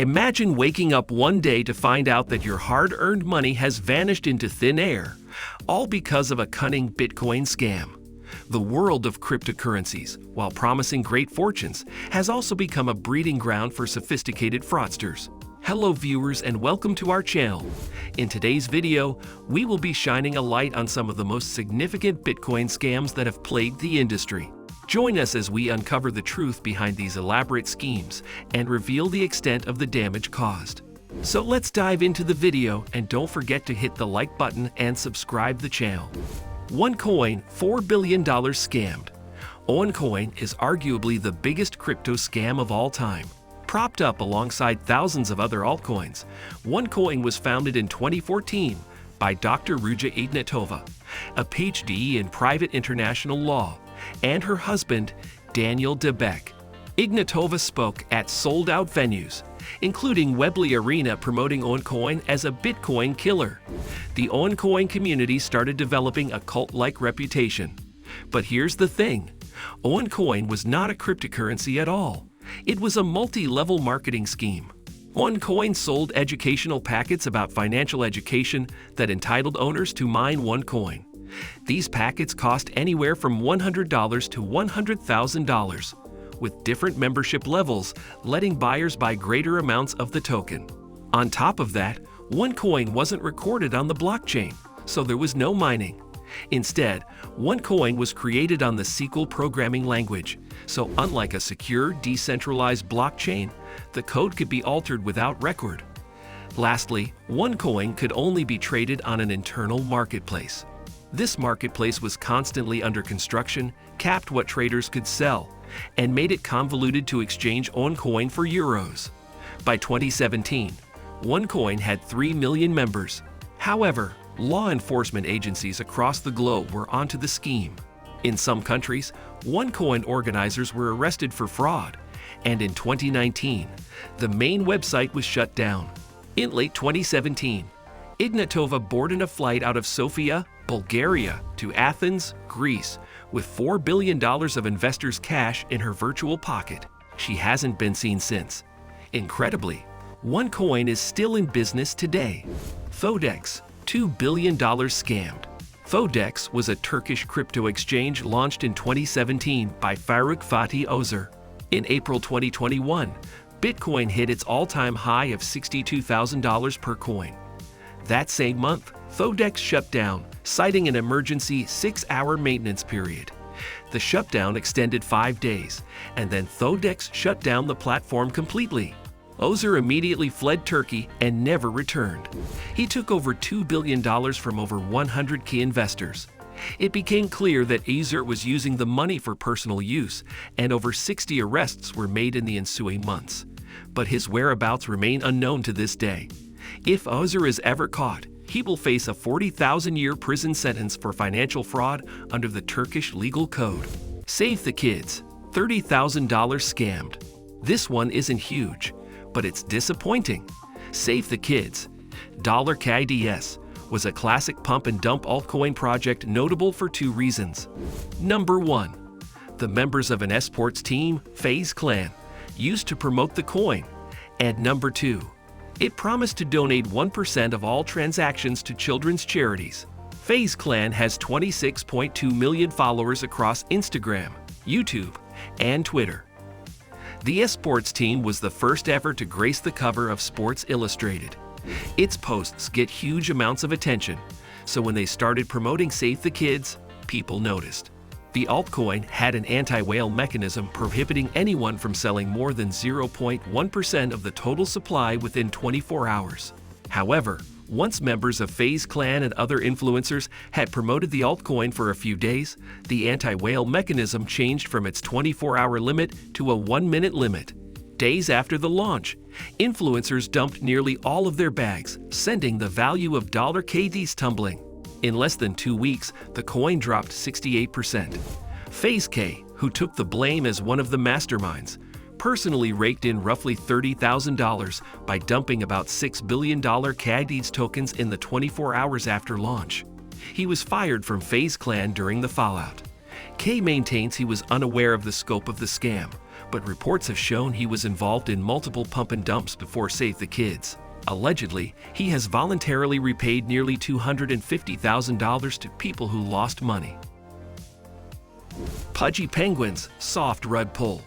Imagine waking up one day to find out that your hard-earned money has vanished into thin air, all because of a cunning Bitcoin scam. The world of cryptocurrencies, while promising great fortunes, has also become a breeding ground for sophisticated fraudsters. Hello viewers and welcome to our channel. In today's video, we will be shining a light on some of the most significant Bitcoin scams that have plagued the industry. Join us as we uncover the truth behind these elaborate schemes and reveal the extent of the damage caused. So let's dive into the video, and don't forget to hit the like button and subscribe the channel. OneCoin $4 billion scammed. OneCoin is arguably the biggest crypto scam of all time. Propped up alongside thousands of other altcoins, OneCoin was founded in 2014 by Dr. Ruja Ignatova, a PhD in private international law, and her husband, Daniel Debeck. Ignatova spoke at sold-out venues, including Webley Arena, promoting OneCoin as a Bitcoin killer. The OneCoin community started developing a cult-like reputation. But here's the thing, OneCoin was not a cryptocurrency at all. It was a multi-level marketing scheme. OneCoin sold educational packets about financial education that entitled owners to mine OneCoin. These packets cost anywhere from $100 to $100,000, with different membership levels letting buyers buy greater amounts of the token. On top of that, OneCoin wasn't recorded on the blockchain, so there was no mining. Instead, OneCoin was created on the SQL programming language, so unlike a secure, decentralized blockchain, the code could be altered without record. Lastly, OneCoin could only be traded on an internal marketplace. This marketplace was constantly under construction, capped what traders could sell, and made it convoluted to exchange OneCoin for euros. By 2017, OneCoin had 3 million members. However, law enforcement agencies across the globe were onto the scheme. In some countries, OneCoin organizers were arrested for fraud, and in 2019, the main website was shut down. In late 2017, Ignatova boarded a flight out of Sofia, Bulgaria, to Athens, Greece, with $4 billion of investors' cash in her virtual pocket. She hasn't been seen since. Incredibly, OneCoin is still in business today. Thodex, $2 billion scammed. Thodex was a Turkish crypto exchange launched in 2017 by Faruk Fatih Özer. In April 2021, Bitcoin hit its all-time high of $62,000 per coin. That same month, Thodex shut down, citing an emergency 6-hour maintenance period. The shutdown extended 5 days, and then Thodex shut down the platform completely. Özer immediately fled Turkey and never returned. He took over $2 billion from over 100 key investors. It became clear that Özer was using the money for personal use, and over 60 arrests were made in the ensuing months. But his whereabouts remain unknown to this day. If Özer is ever caught, he will face a 40,000-year prison sentence for financial fraud under the Turkish legal code. Save the Kids, $30,000 scammed. This one isn't huge, but it's disappointing. Save the Kids, $KDS, was a classic pump and dump altcoin project notable for 2 reasons. Number 1, the members of an esports team, FaZe Clan, used to promote the coin. And number 2, it promised to donate 1% of all transactions to children's charities. FaZe Clan has 26.2 million followers across Instagram, YouTube, and Twitter. The esports team was the first ever to grace the cover of Sports Illustrated. Its posts get huge amounts of attention, so when they started promoting Save the Kids, people noticed. The altcoin had an anti-whale mechanism prohibiting anyone from selling more than 0.1% of the total supply within 24 hours. However, once members of FaZe Clan and other influencers had promoted the altcoin for a few days, the anti-whale mechanism changed from its 24-hour limit to a 1-minute limit. Days after the launch, influencers dumped nearly all of their bags, sending the value of $KDs tumbling. In less than 2 weeks, the coin dropped 68%. FaZe K, who took the blame as one of the masterminds, personally raked in roughly $30,000 by dumping about $6 billion KDs tokens in the 24 hours after launch. He was fired from FaZe Clan during the fallout. K maintains he was unaware of the scope of the scam, but reports have shown he was involved in multiple pump and dumps before Save the Kids. Allegedly, he has voluntarily repaid nearly $250,000 to people who lost money. Pudgy Penguins soft rug pull.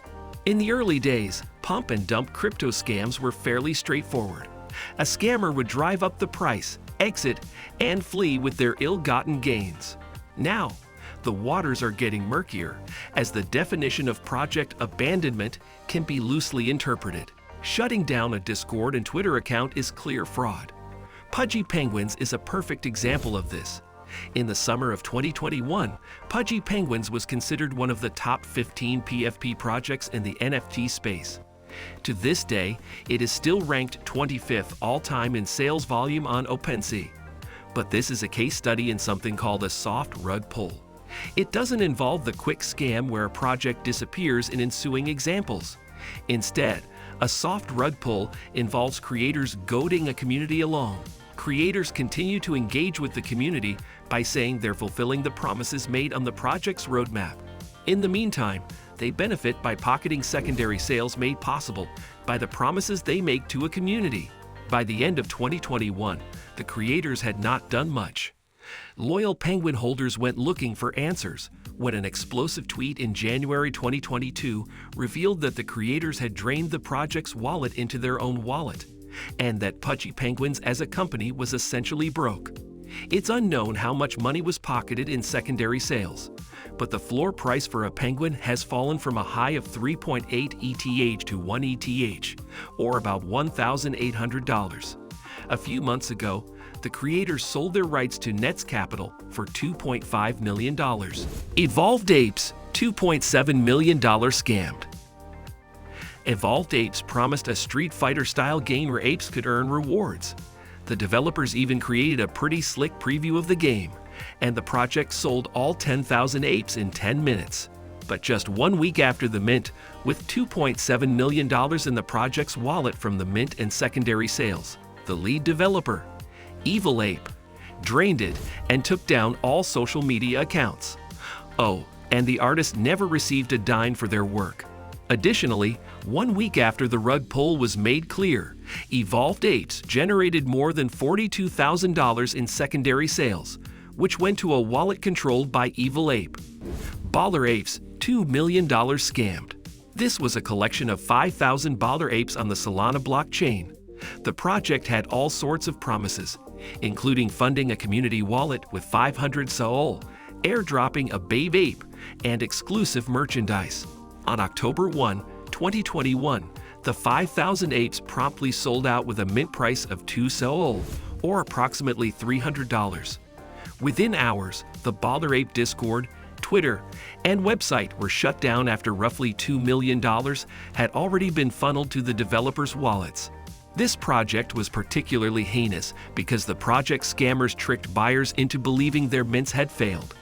In the early days, pump and dump crypto scams were fairly straightforward. A scammer would drive up the price, exit, and flee with their ill-gotten gains. Now, the waters are getting murkier, as the definition of project abandonment can be loosely interpreted. Shutting down a Discord and Twitter account is clear fraud. Pudgy Penguins is a perfect example of this. In the summer of 2021, Pudgy Penguins was considered one of the top 15 PFP projects in the NFT space. To this day, it is still ranked 25th all-time in sales volume on OpenSea. But this is a case study in something called a soft rug pull. It doesn't involve the quick scam where a project disappears in ensuing examples. Instead, a soft rug pull involves creators goading a community along. Creators continue to engage with the community by saying they're fulfilling the promises made on the project's roadmap. In the meantime, they benefit by pocketing secondary sales made possible by the promises they make to a community. By the end of 2021, the creators had not done much. Loyal Penguin holders went looking for answers when an explosive tweet in January 2022 revealed that the creators had drained the project's wallet into their own wallet, and that Pudgy Penguins as a company was essentially broke. It's unknown how much money was pocketed in secondary sales, but the floor price for a penguin has fallen from a high of 3.8 ETH to 1 ETH, or about $1,800. A few months ago, the creators sold their rights to Nets Capital for $2.5 million. Evolved Apes, $2.7 million scammed. Evolved Apes promised a Street Fighter-style game where apes could earn rewards. The developers even created a pretty slick preview of the game, and the project sold all 10,000 apes in 10 minutes. But just 1 week after the mint, with $2.7 million in the project's wallet from the mint and secondary sales, the lead developer, Evil Ape, drained it and took down all social media accounts. Oh, and the artist never received a dime for their work. Additionally, 1 week after the rug pull was made clear, Evolved Apes generated more than $42,000 in secondary sales, which went to a wallet controlled by Evil Ape. BallerApes, $2 million scammed. This was a collection of 5,000 BallerApes on the Solana blockchain. The project had all sorts of promises, including funding a community wallet with 500 SOL, airdropping a babe ape, and exclusive merchandise. On October 1, 2021, the 5,000 apes promptly sold out with a mint price of 2 SOL, or approximately $300. Within hours, the BallerApe Discord, Twitter, and website were shut down after roughly $2 million had already been funneled to the developers' wallets. This project was particularly heinous because the project scammers tricked buyers into believing their mints had failed.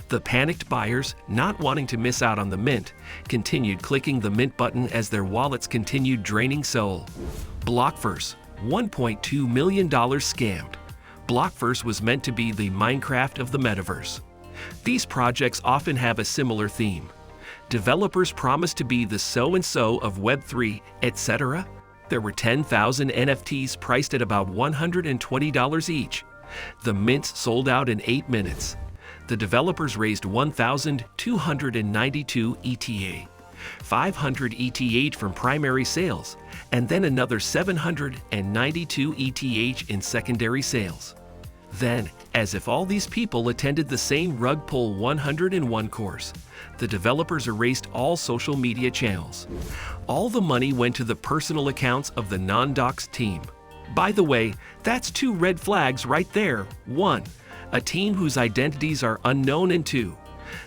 The panicked buyers, not wanting to miss out on the mint, continued clicking the mint button as their wallets continued draining SOL. Blockverse, $1.2 million scammed. Blockverse was meant to be the Minecraft of the metaverse. These projects often have a similar theme. Developers promise to be the so-and-so of Web3, etc. There were 10,000 NFTs priced at about $120 each. The mints sold out in 8 minutes. The developers raised 1,292 ETH, 500 ETH from primary sales, and then another 792 ETH in secondary sales. Then, as if all these people attended the same Rug Pull 101 course, the developers erased all social media channels. All the money went to the personal accounts of the non-doxed team. By the way, that's 2 red flags right there. 1. A team whose identities are unknown, and 2.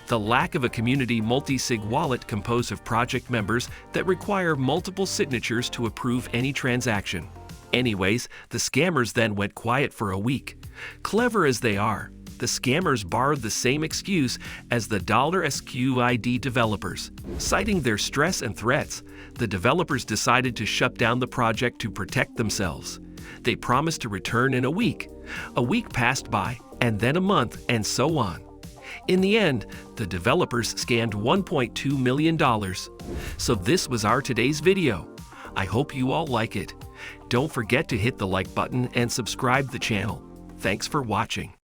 The lack of a community multi-sig wallet composed of project members that require multiple signatures to approve any transaction. Anyways, the scammers then went quiet for a week. Clever as they are, the scammers borrowed the same excuse as the $SQID developers. Citing their stress and threats, the developers decided to shut down the project to protect themselves. They promised to return in a week. A week passed by, and then a month, and so on. In the end, the developers scanned $1.2 million. So this was our today's video. I hope you all like it. Don't forget to hit the like button and subscribe the channel. Thanks for watching.